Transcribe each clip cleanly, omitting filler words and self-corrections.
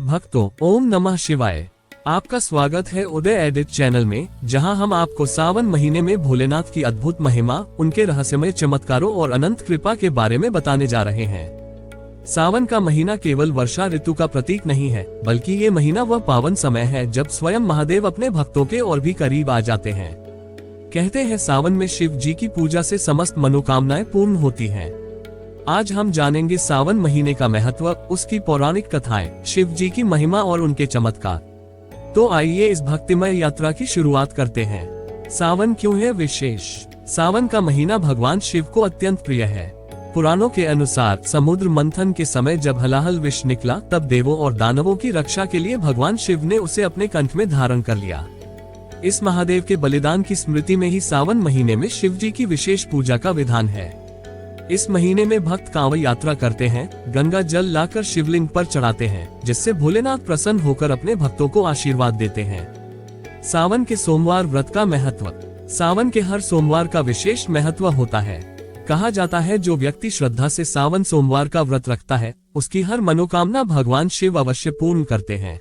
भक्तों, ओम नमः शिवाय। आपका स्वागत है उदय एडिट चैनल में, जहां हम आपको सावन महीने में भोलेनाथ की अद्भुत महिमा, उनके रहस्यमय चमत्कारों और अनंत कृपा के बारे में बताने जा रहे हैं। सावन का महीना केवल वर्षा ऋतु का प्रतीक नहीं है, बल्कि ये महीना वह पावन समय है जब स्वयं महादेव अपने भक्तों के और भी करीब आ जाते हैं। कहते हैं सावन में शिव जी की पूजा से समस्त मनोकामनाएं पूर्ण होती हैं। आज हम जानेंगे सावन महीने का महत्व, उसकी पौराणिक कथाएं, शिव जी की महिमा और उनके चमत्कार। तो आइए इस भक्तिमय यात्रा की शुरुआत करते हैं। सावन क्यों है विशेष? सावन का महीना भगवान शिव को अत्यंत प्रिय है। पुराणों के अनुसार समुद्र मंथन के समय जब हलाहल विष निकला, तब देवों और दानवों की रक्षा के लिए भगवान शिव ने उसे अपने कंठ में धारण कर लिया। इस महादेव के बलिदान की स्मृति में ही सावन महीने में शिव जी की विशेष पूजा का विधान है। इस महीने में भक्त कांवड़ यात्रा करते हैं, गंगा जल लाकर शिवलिंग पर चढ़ाते हैं, जिससे भोलेनाथ प्रसन्न होकर अपने भक्तों को आशीर्वाद देते हैं। सावन के सोमवार व्रत का महत्व। सावन के हर सोमवार का विशेष महत्व होता है। कहा जाता है जो व्यक्ति श्रद्धा से सावन सोमवार का व्रत रखता है, उसकी हर मनोकामना भगवान शिव अवश्य पूर्ण करते हैं।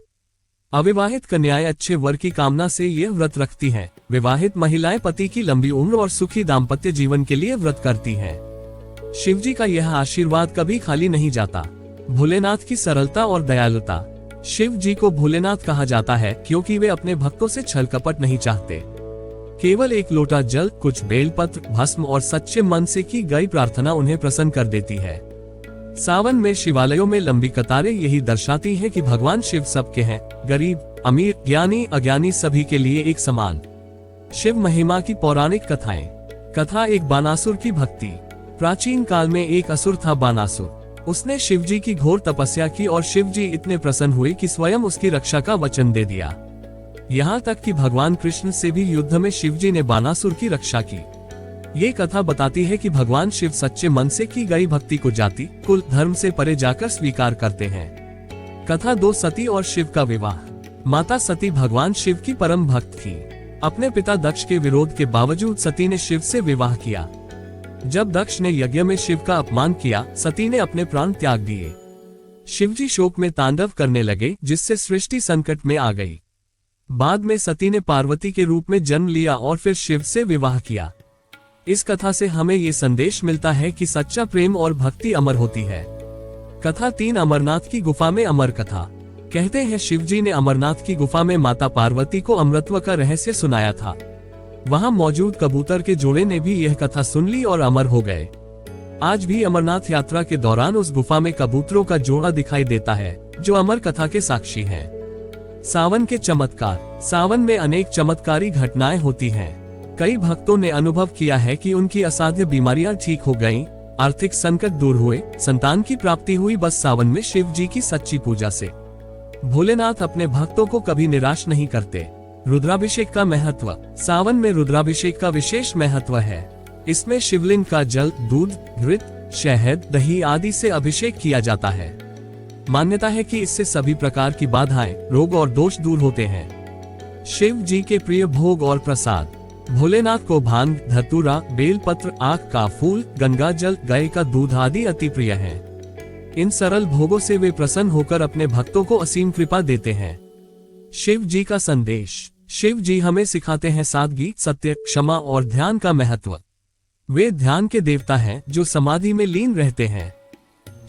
अविवाहित कन्याएं अच्छे वर की कामना से यह व्रत रखती हैं। विवाहित महिलाएं पति की लंबी उम्र और सुखी दाम्पत्य जीवन के लिए व्रत करती हैं। शिव जी का यह आशीर्वाद कभी खाली नहीं जाता। भोलेनाथ की सरलता और दयालुता। शिव जी को भोलेनाथ कहा जाता है क्योंकि वे अपने भक्तों से छल कपट नहीं चाहते। केवल एक लोटा जल, कुछ बेलपत्र, भस्म और सच्चे मन से की गई प्रार्थना उन्हें प्रसन्न कर देती है। सावन में शिवालयों में लंबी कतारें यही दर्शाती हैं कि भगवान शिव सबके हैं, गरीब, अमीर, ज्ञानी, अज्ञानी सभी के लिए एक समान। शिव महिमा की पौराणिक कथाएं। कथा एक बानासुर की भक्ति। प्राचीन काल में एक असुर था बानासुर। उसने शिव जी की घोर तपस्या की और शिव जी इतने प्रसन्न हुए कि स्वयं उसकी रक्षा का वचन दे दिया। यहाँ तक कि भगवान कृष्ण से भी युद्ध में शिव जी ने बानासुर की रक्षा की। ये कथा बताती है कि भगवान शिव सच्चे मन से की गई भक्ति को जाति, कुल, धर्म से परे जाकर स्वीकार करते हैं। कथा 2 सती और शिव का विवाह। माता सती भगवान शिव की परम भक्त थी। अपने पिता दक्ष के विरोध के बावजूद सती ने शिव से विवाह किया। जब दक्ष ने यज्ञ में शिव का अपमान किया, सती ने अपने प्राण त्याग दिए। शिवजी शोक में तांडव करने लगे, जिससे सृष्टि संकट में आ गई। बाद में सती ने पार्वती के रूप में जन्म लिया और फिर शिव से विवाह किया। इस कथा से हमें ये संदेश मिलता है कि सच्चा प्रेम और भक्ति अमर होती है। कथा 3 अमरनाथ की गुफा में अमर कथा। कहते हैं शिवजी ने अमरनाथ की गुफा में माता पार्वती को अमृतत्व का रहस्य सुनाया था। वहां मौजूद कबूतर के जोड़े ने भी यह कथा सुन ली और अमर हो गए। आज भी अमरनाथ यात्रा के दौरान उस गुफा में कबूतरों का जोड़ा दिखाई देता है, जो अमर कथा के साक्षी हैं। सावन के चमत्कार। सावन में अनेक चमत्कारी घटनाएं होती हैं। कई भक्तों ने अनुभव किया है कि उनकी असाध्य बीमारियां ठीक हो गईं, आर्थिक संकट दूर हुए, संतान की प्राप्ति हुई, बस सावन में शिव जी की सच्ची पूजा से। भोलेनाथ अपने भक्तों को कभी निराश नहीं करते। रुद्राभिषेक का महत्व। सावन में रुद्राभिषेक का विशेष महत्व है। इसमें शिवलिंग का जल, दूध, घृत, शहद, दही आदि से अभिषेक किया जाता है। मान्यता है कि इससे सभी प्रकार की बाधाएं, रोग और दोष दूर होते हैं। शिव जी के प्रिय भोग और प्रसाद। भोलेनाथ को भांग, धतूरा, बेलपत्र, आक का फूल, गंगा जल, गाय का दूध आदि अति प्रिय है। इन सरल भोगों से वे प्रसन्न होकर अपने भक्तों को असीम कृपा देते हैं। शिव जी का संदेश। शिव जी हमें सिखाते हैं सादगी, सत्य, क्षमा और ध्यान का महत्व। वे ध्यान के देवता हैं जो समाधि में लीन रहते हैं।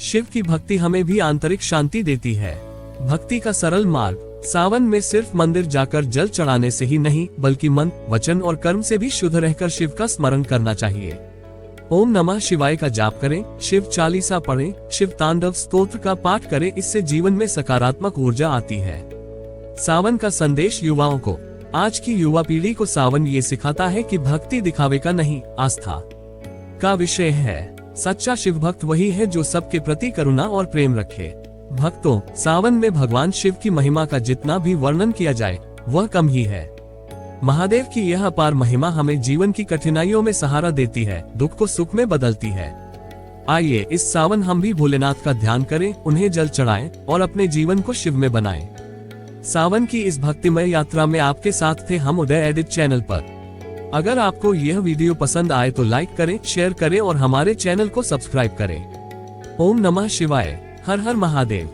शिव की भक्ति हमें भी आंतरिक शांति देती है। भक्ति का सरल मार्ग। सावन में सिर्फ मंदिर जाकर जल चढ़ाने से ही नहीं, बल्कि मन, वचन और कर्म से भी शुद्ध रहकर शिव का स्मरण करना चाहिए। ओम नमः शिवाय का जाप करें, शिव चालीसा पढ़ें, शिव तांडव स्तोत्र का पाठ करें, इससे जीवन में सकारात्मक ऊर्जा आती है। सावन का संदेश युवाओं को। आज की युवा पीढ़ी को सावन ये सिखाता है कि भक्ति दिखावे का नहीं, आस्था का विषय है। सच्चा शिव भक्त वही है जो सबके प्रति करुणा और प्रेम रखे। भक्तों, सावन में भगवान शिव की महिमा का जितना भी वर्णन किया जाए, वह कम ही है। महादेव की यह अपार महिमा हमें जीवन की कठिनाइयों में सहारा देती है, दुख को सुख में बदलती है। आइए इस सावन हम भी भोलेनाथ का ध्यान करें, उन्हें जल चढ़ाएं और अपने जीवन को शिव में बनाएं। सावन की इस भक्तिमय यात्रा में आपके साथ थे हम उदय एडिट चैनल पर। अगर आपको यह वीडियो पसंद आए तो लाइक करें, शेयर करें और हमारे चैनल को सब्सक्राइब करें। ओम नमः शिवाय। हर हर महादेव।